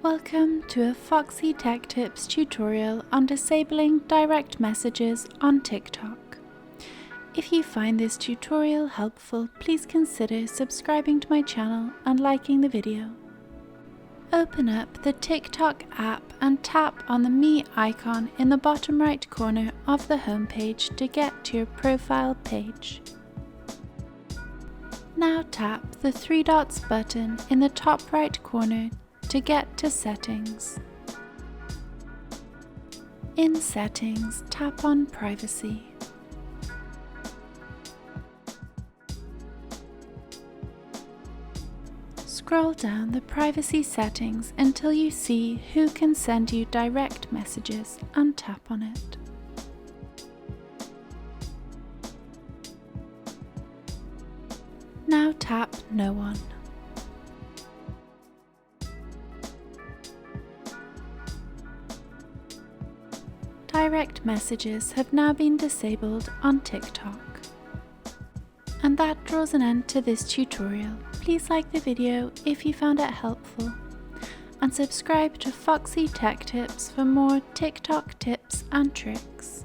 Welcome to a Foxy Tech Tips tutorial on disabling direct messages on TikTok. If you find this tutorial helpful, please consider subscribing to my channel and liking the video. Open up the TikTok app and tap on the Me icon in the bottom right corner of the homepage to get to your profile page. Now tap the three dots button in the top right corner to get to Settings. In Settings, tap on Privacy. Scroll down the privacy settings until you see who can send you direct messages and tap on it. Now tap No One. Direct messages have now been disabled on TikTok. And that draws an end to this tutorial. Please like the video if you found it helpful, and subscribe to Foxy Tech Tips for more TikTok tips and tricks.